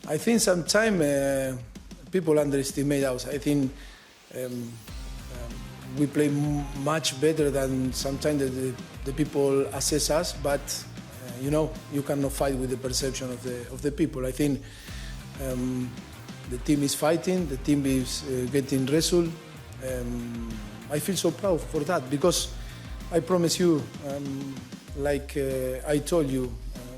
I think sometimes people underestimate us. I think we play much better than sometimes the people assess us, but you know, you cannot fight with the perception of the people. I think the team is fighting, the team is getting results. I feel so proud for that because I promise you, like I told you,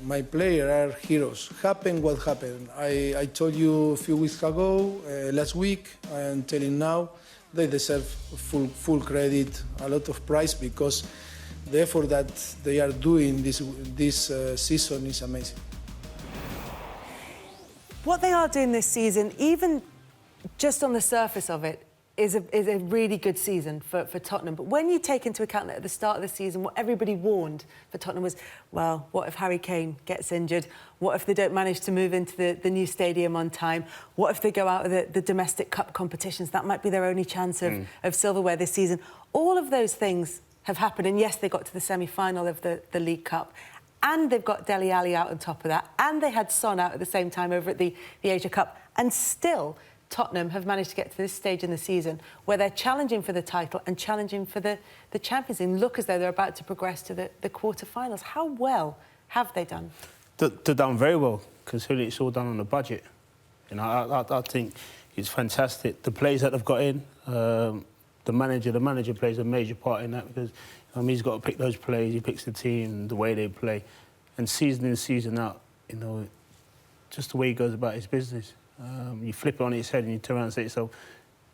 my players are heroes. Happen what happened. I told you a few weeks ago, last week, I am telling now, they deserve full credit, a lot of prize because the effort that they are doing this season is amazing. What they are doing this season, even just on the surface of it, is a really good season for Tottenham. But when you take into account that at the start of the season, what everybody warned for Tottenham was, well, what if Harry Kane gets injured? What if they don't manage to move into the new stadium on time? What if they go out of the domestic cup competitions? That might be their only chance of silverware this season. All of those things have happened. And yes, they got to the semi-final of the League Cup. And they've got Dele Alli out on top of that. And they had Son out at the same time over at the Asia Cup. And still, Tottenham have managed to get to this stage in the season where they're challenging for the title and challenging for the Champions League. Look as though they're about to progress to the quarter-finals. How well have they done? They've done very well, considering it's all done on a budget. You know, I think it's fantastic. The players that they've got in, the manager plays a major part in that because he's got to pick those players, he picks the team, the way they play. And season in, season out, you know, just the way he goes about his business. You flip it on its head and you turn around and say to yourself,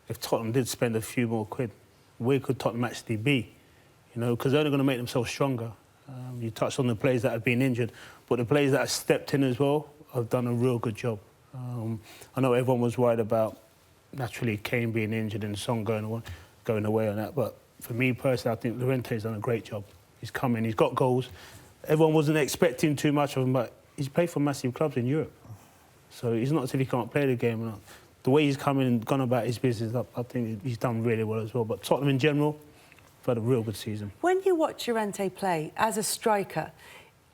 if Tottenham did spend a few more quid, where could Tottenham actually be? You know, because they're only going to make themselves stronger. You touched on the players that have been injured, but the players that have stepped in as well have done a real good job. I know everyone was worried about, naturally, Kane being injured and Son going away on that, but for me personally, I think Llorente's done a great job. He's come in, he's got goals. Everyone wasn't expecting too much of him, but he's played for massive clubs in Europe. So it's not as if he can't play the game. The way he's come in and gone about his business, I think he's done really well as well. But Tottenham in general have had a real good season. When you watch Llorente play as a striker,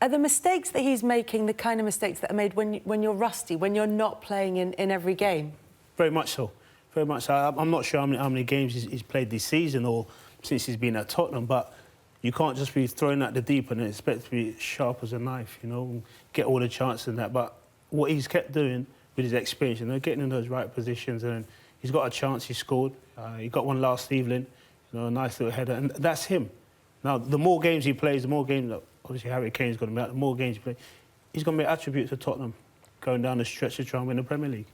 are the mistakes that he's making the kind of mistakes that are made when you're rusty, when you're not playing in every game? Very much so. Very much so. I'm not sure how many games he's played this season or since he's been at Tottenham, but you can't just be throwing at the deep and expect to be sharp as a knife, you know, get all the chances and that. But what he's kept doing with his experience, you know, getting in those right positions, and he's got a chance, he scored. He got one last evening, you know, a nice little header, and that's him. Now, the more games he plays, the more games, obviously Harry Kane's going to be out, the more games he plays, he's going to be an attribute to Tottenham going down the stretch to try and win the Premier League.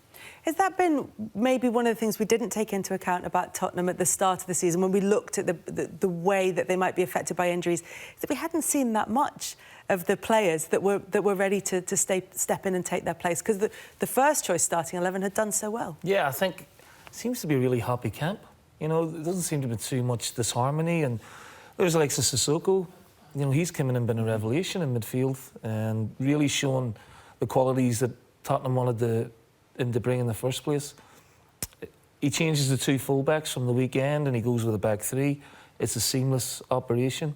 Has that been maybe one of the things we didn't take into account about Tottenham at the start of the season when we looked at the way that they might be affected by injuries, is that we hadn't seen that much of the players that were ready to step in and take their place? Because the first choice starting 11 had done so well. Yeah, I think it seems to be a really happy camp. You know, there doesn't seem to be too much disharmony. And there's like Sissoko, you know, he's come in and been a revelation in midfield and really shown the qualities that Tottenham wanted him to bring in the first place. He changes the two fullbacks from the weekend and he goes with a back three. It's a seamless operation.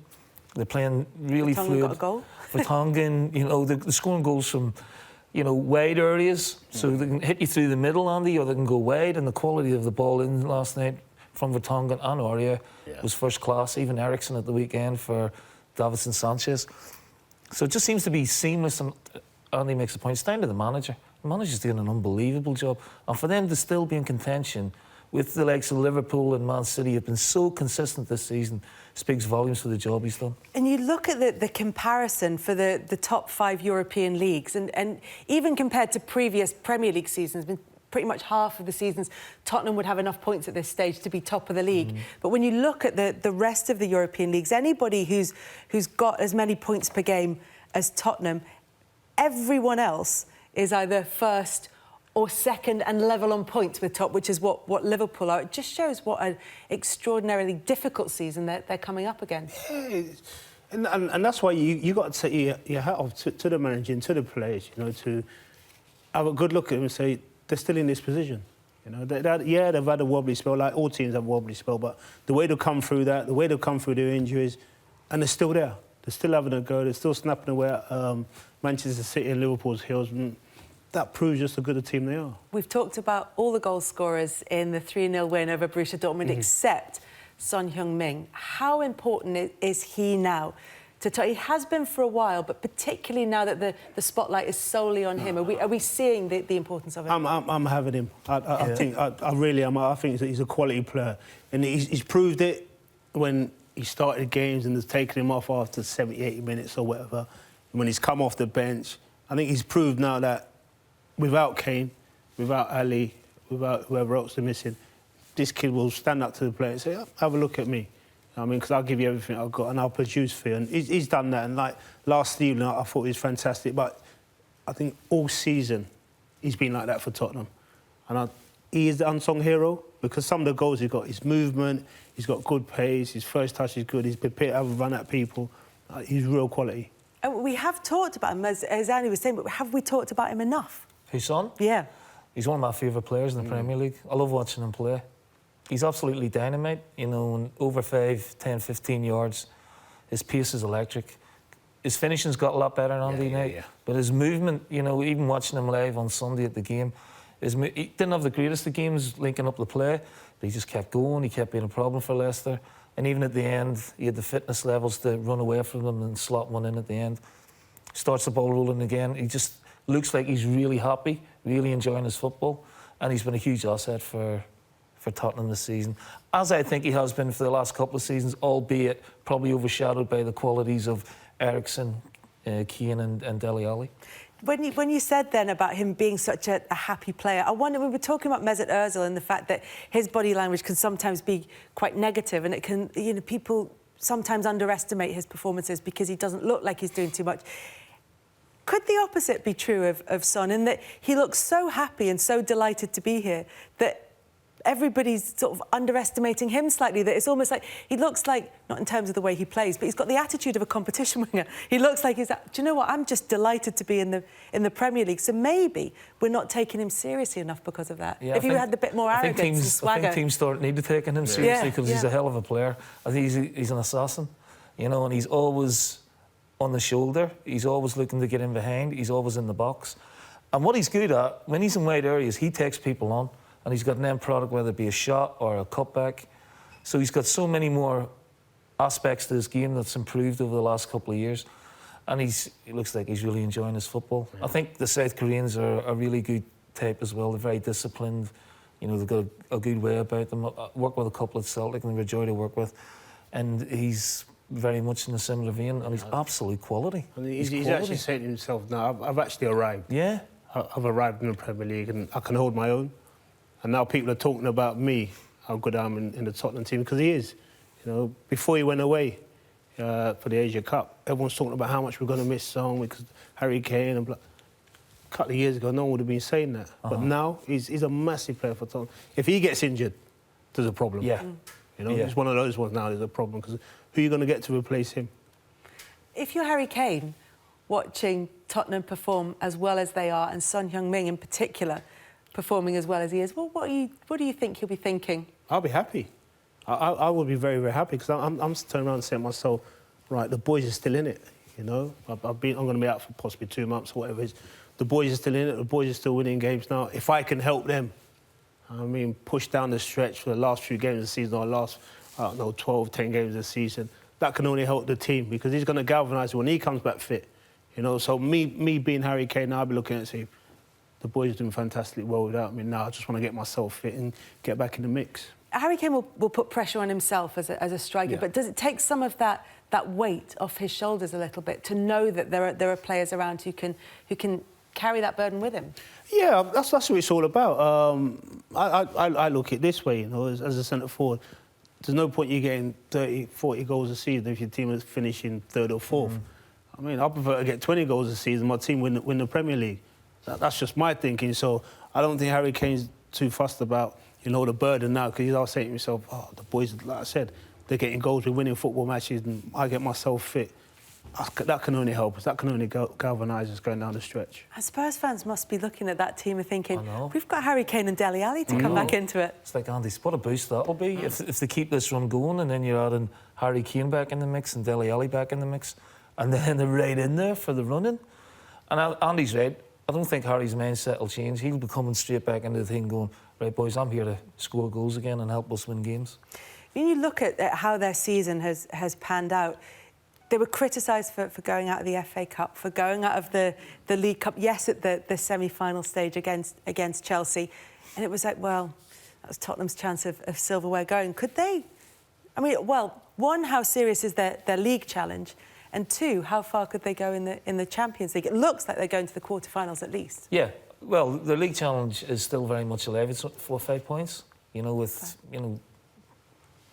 They're playing really fluid. Got a goal. Vertonghen, you know, they're scoring goals from, you know, wide areas, so they can hit you through the middle, Andy, or they can go wide. And the quality of the ball in last night from Vertonghen and Aurier was first class. Even Eriksen at the weekend for Davinson Sanchez. So it just seems to be seamless. And Andy makes a point. It's down to the manager. The manager's doing an unbelievable job. And for them to still be in contention with the likes of Liverpool and Man City have been so consistent this season, speaks volumes for the job he's done. And you look at the comparison for the top 5 European leagues, and even compared to previous Premier League seasons, been pretty much half of the seasons, Tottenham would have enough points at this stage to be top of the league. But when you look at the rest of the European leagues, anybody who's got as many points per game as Tottenham, everyone else is either first or second and level on points with top, which is what Liverpool are. It just shows what an extraordinarily difficult season they're coming up against. Yeah, and that's why you got to take your hat off to the manager and to the players, you know, to have a good look at them and say, they're still in this position. You know, they've had a wobbly spell, like all teams have a wobbly spell, but the way they've come through that, the way they've come through their injuries, and they're still there. They're still having a go, they're still snapping away at Manchester City and Liverpool's heels. that proves just how good a team they are. We've talked about all the goal scorers in the 3-0 win over Borussia Dortmund, except Son Heung-min. How important is he now? He has been for a while, but particularly now that the spotlight is solely on him. Are we seeing the importance of it? I'm having him. I think I really am. I think he's a quality player, and he's proved it when he started games and has taken him off after 70, 80 minutes or whatever. When he's come off the bench, I think he's proved now that without Kane, without Ali, without whoever else they're missing, this kid will stand up to the player and say, have a look at me. I mean, because I'll give you everything I've got and I'll produce for you. And he's done that. And like last evening, I thought he was fantastic. But I think all season, he's been like that for Tottenham. And he is the unsung hero because some of the goals he's got, his movement, he's got good pace, his first touch is good, he's prepared to have a run at people. He's real quality. And we have talked about him, as Andy was saying, but have we talked about him enough? Who's Son? Yeah. He's one of my favourite players in the Premier League. I love watching him play. He's absolutely dynamite, you know, over 5, 10, 15 yards. His pace is electric. His finishing's got a lot better on Andy now. But his movement, you know, even watching him live on Sunday at the game, he didn't have the greatest of games linking up the play, but he just kept going. He kept being a problem for Leicester. And even at the end, he had the fitness levels to run away from them and slot one in at the end. Starts the ball rolling again. He just looks like he's really happy, really enjoying his football. And he's been a huge asset for Tottenham this season, as I think he has been for the last couple of seasons, albeit probably overshadowed by the qualities of Eriksen, Keane and Dele Alli. When you said then about him being such a happy player, I wonder, we were talking about Mesut Ozil and the fact that his body language can sometimes be quite negative, and it can, you know, people sometimes underestimate his performances because he doesn't look like he's doing too much. Could the opposite be true of Son, in that he looks so happy and so delighted to be here that everybody's sort of underestimating him slightly, that it's almost like he looks like, not in terms of the way he plays, but he's got the attitude of a competition winger. He looks like he's, do you know what, I'm just delighted to be in the Premier League. So maybe we're not taking him seriously enough because of that. Yeah, if he had a bit more arrogance and swagger. I think teams need to take him seriously because he's a hell of a player. I think he's an assassin, you know, and he's always on the shoulder. He's always looking to get in behind. He's always in the box. And what he's good at, when he's in wide areas, he takes people on. And he's got an end product, whether it be a shot or a cutback. So he's got so many more aspects to his game that's improved over the last couple of years. And he looks like he's really enjoying his football. Yeah. I think the South Koreans are a really good type as well. They're very disciplined. You know, they've got a good way about them. I work with a couple at Celtic and they're a joy to work with. And he's very much in a similar vein, and he's absolute quality. And he's actually saying to himself, now, I've actually arrived. Yeah. I've arrived in the Premier League and I can hold my own. And now people are talking about me, how good I am in the Tottenham team, because he is. You know, before he went away for the Asia Cup, everyone's talking about how much we're going to miss Son because Harry Kane and a couple of years ago, no one would have been saying that. But now he's a massive player for Tottenham. If he gets injured, there's a problem. Yeah. You know, it's one of those ones now. There's a problem because who are you going to get to replace him? If you're Harry Kane, watching Tottenham perform as well as they are, and Son Heung-min in particular performing as well as he is, well, what do you think he'll be thinking? I'll be happy. I will be very, very happy because I'm turning around and saying to myself, right, the boys are still in it. You know, I'm going to be out for possibly 2 months or whatever it is. The boys are still in it. The boys are still winning games now. If I can help them, I mean, push down the stretch for the last few games of the season or last, 12, 10 games of the season, that can only help the team because he's going to galvanise when he comes back fit. You know, so me being Harry Kane, I'll be looking at saying, the boys are doing fantastically well without me now. I just want to get myself fit and get back in the mix. Harry Kane will put pressure on himself as a striker, but does it take some of that weight off his shoulders a little bit to know that there are players around who can carry that burden with him? Yeah, that's what it's all about. I look at it this way, you know, as a centre forward. There's no point you getting 30, 40 goals a season if your team is finishing third or fourth. I mean, I prefer to get 20 goals a season, my team win the Premier League. That's just my thinking. So I don't think Harry Kane's too fussed about, you know, the burden now, because he's always saying to himself, oh, the boys, like I said, they're getting goals, we're winning football matches, and I get myself fit. That can only help us. That can only galvanise us going down the stretch. And Spurs fans must be looking at that team and thinking, we've got Harry Kane and Dele Alli to come back into it. It's like, Andy, what a boost that'll be if they keep this run going, and then you're adding Harry Kane back in the mix and Dele Alli back in the mix, and then they're right in there for the running. And Andy's right. I don't think Harry's mindset will change. He'll be coming straight back into the thing going, right, boys, I'm here to score goals again and help us win games. When you look at how their season has panned out, they were criticised for going out of the FA Cup, for going out of the League Cup, yes, at the semi-final stage against Chelsea. And it was like, well, that was Tottenham's chance of silverware going. Could they... I mean, well, one, how serious is their league challenge? And two, how far could they go in the Champions League? It looks like they're going to the quarterfinals at least. Yeah, well, the league challenge is still very much alive. It's 4 or 5 points, you know, with, you know,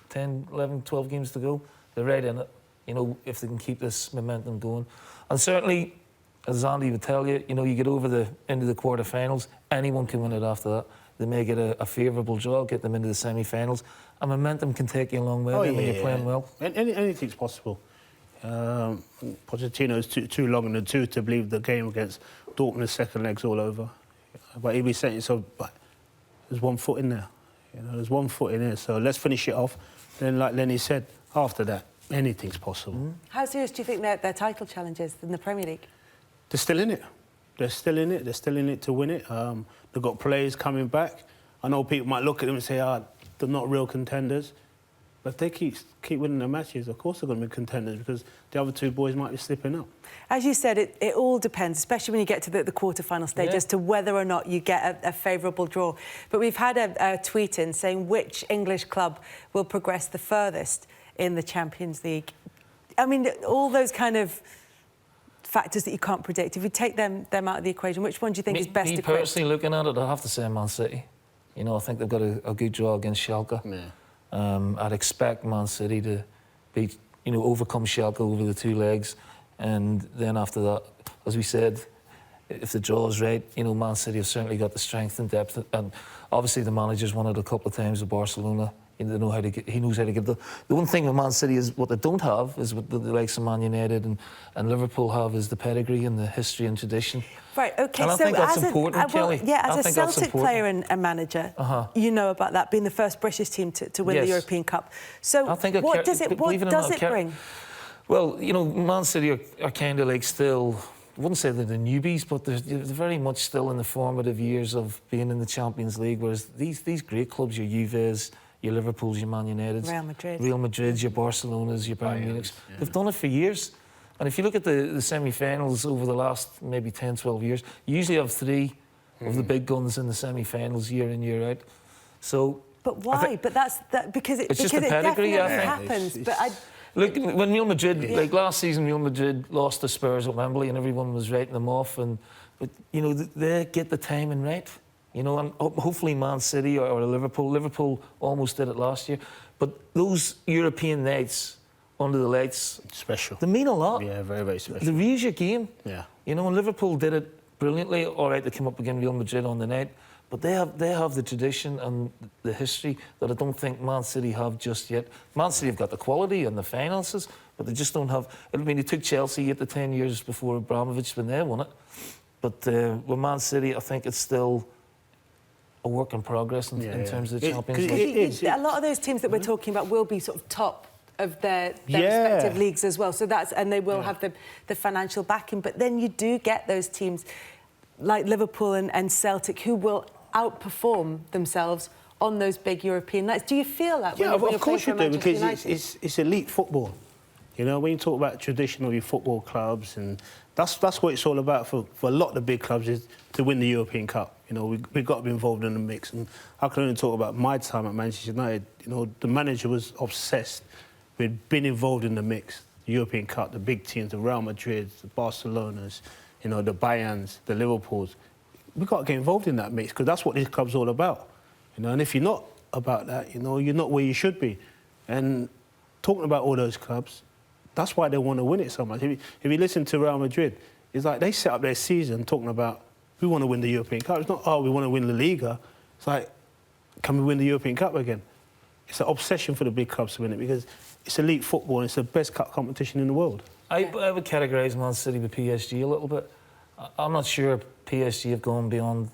10, 11, 12 games to go. They're right in it, you know, if they can keep this momentum going. And certainly, as Andy would tell you, you know, you get into the quarterfinals, anyone can win it after that. They may get a favourable draw, get them into the semi-finals, and momentum can take you a long way when you're playing well. Anything's possible. Pochettino's too long in the tooth to believe the game against Dortmund's second leg's all over. But he'll be saying so. There's 1 foot in there. You know, there's 1 foot in there. So let's finish it off. Then, like Lenny said, after that, anything's possible. How serious do you think their title challenge is in the Premier League? They're still in it. They're still in it. They're still in it to win it. They've got players coming back. I know people might look at them and say, they're not real contenders. But if they keep winning their matches, of course they're going to be contenders because the other 2 boys might be slipping up. As you said, it all depends, especially when you get to the quarter-final stage, as to whether or not you get a favourable draw. But we've had a tweet in saying which English club will progress the furthest in the Champions League. I mean, all those kind of factors that you can't predict, if you take them out of the equation, which one do you think is best equipped? Me personally looking at it, I have to say Man City. You know, I think they've got a good draw against Schalke. Yeah. I'd expect Man City to overcome Schalke over the 2 legs, and then after that, as we said, if the draw is right, you know, Man City have certainly got the strength and depth, and obviously the manager's won it a couple of times with Barcelona. He knows how to get the one thing with Man City is what they don't have is what the likes of Man United and Liverpool have is the pedigree and the history and tradition. Right, OK, and I think that's important, Kelly. Yeah, as a Celtic player and a manager, you know about that, being the first British team to win the European Cup. So what does it bring? Well, you know, Man City are kind of like still, I wouldn't say they're the newbies, but they're very much still in the formative years of being in the Champions League, whereas these great clubs, your Juves, your Liverpools, your Man Uniteds, Real Madrids, your Barcelonas, your Bayern Munichs, they've done it for years. And if you look at the semi-finals over the last maybe 10, 12 years, you usually have 3 of the big guns in the semi-finals year in, year out. So, but why? But because it just the pedigree, I think. Happens. Look, when Real Madrid, like last season, Real Madrid lost to Spurs at Wembley, and everyone was writing them off. But you know, they get the timing right. You know, and hopefully Man City or Liverpool almost did it last year. But those European nights under the lights, special. They mean a lot. Yeah, very, very special. They reuse your game. Yeah. You know, and Liverpool did it brilliantly. All right, they came up against Real Madrid on the night, but they have the tradition and the history that I don't think Man City have just yet. Man City have got the quality and the finances, but they just don't have. I mean, it took Chelsea 8 to 10 years before Abramovich when they won it. But with Man City, I think it's still a work in progress in terms of the Champions League. A lot of those teams that we're talking about will be sort of top of their respective leagues as well. So and they will have the financial backing. But then you do get those teams like Liverpool and Celtic who will outperform themselves on those big European nights. Do you feel that? Yeah, when of course you do, because United? it's elite football. You know, when you talk about traditional football clubs, and that's what it's all about for a lot of the big clubs, is to win the European Cup. You know, we've got to be involved in the mix. And I can only talk about my time at Manchester United. You know, the manager was obsessed with being involved in the mix. The European Cup, the big teams, the Real Madrids, the Barcelonas, you know, the Bayerns, the Liverpools. We've got to get involved in that mix, because that's what this club's all about. You know, and if you're not about that, you know, you're not where you should be. And talking about all those clubs, that's why they want to win it so much. If you listen to Real Madrid, it's like they set up their season talking about, we want to win the European Cup. It's not, we want to win La Liga. It's like, can we win the European Cup again? It's an obsession for the big clubs to win it, because it's elite football and it's the best cup competition in the world. I would categorise Man City with PSG a little bit. I'm not sure PSG have gone beyond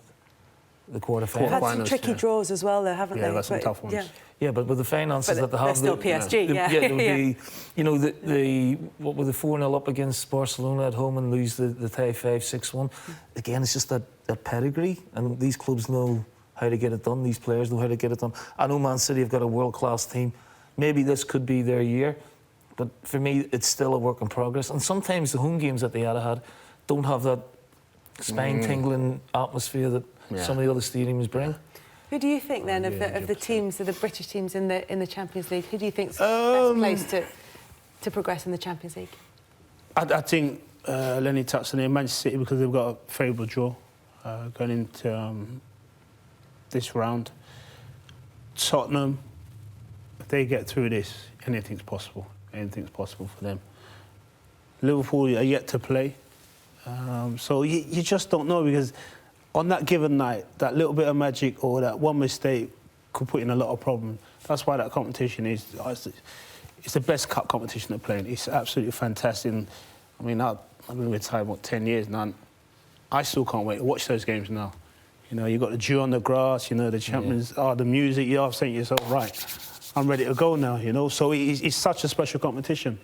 the quarterfinals. They've had some tricky draws as well, though, haven't they? Yeah, they've had some tough ones. Yeah, but with the finances But that they have, they're still PSG, yeah. there'll be, you know, what were the 4-0 up against Barcelona at home and lose the tie 5-6-1. Again, it's just that pedigree, and these clubs know how to get it done. These players know how to get it done. I know Man City have got a world-class team. Maybe this could be their year, but for me, it's still a work in progress. And sometimes the home games that they had don't have that spine-tingling atmosphere that some of the other stadiums bring. Who do you think then of the teams, of the British teams in the Champions League? Who do you think's best placed to progress in the Champions League? I think Lennon touched on it, Manchester City, because they've got a favourable draw going into this round. Tottenham, if they get through this, anything's possible. Anything's possible for them. Liverpool are yet to play, so you just don't know, because on that given night, that little bit of magic or that one mistake could put in a lot of problems. That's why that competition is... It's the best cup competition to play in. It's absolutely fantastic. And, I mean, I've been retired, 10 years now, and I still can't wait to watch those games now. You know, you've got the dew on the grass, you know, the champions, the music, you're saying to yourself, right, I'm ready to go now, you know. So it's such a special competition.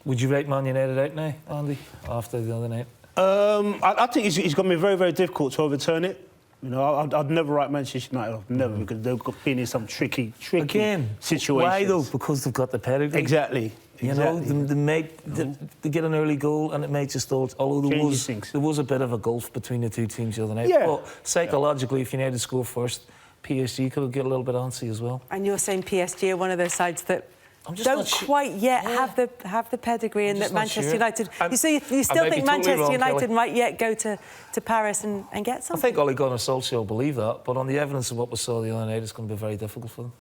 Would you rate Man United out now, Andy, after the other night? I think it's going to be very, very difficult to overturn it. You know, I'd never write Manchester United off, never, because they've been in some tricky situations. Why though? Because they've got the pedigree. Exactly. You know, they get an early goal and it makes you stall. Although there was a bit of a gulf between the two teams the other night. Yeah. But psychologically, if United score first, PSG could get a little bit antsy as well. And you're saying PSG are one of those sides that don't quite yet have the pedigree, and that Manchester United... You still think Manchester United might yet go to Paris and get something? I think Ole Gunnar Solskjaer will believe that, but on the evidence of what we saw the other night, it's going to be very difficult for them.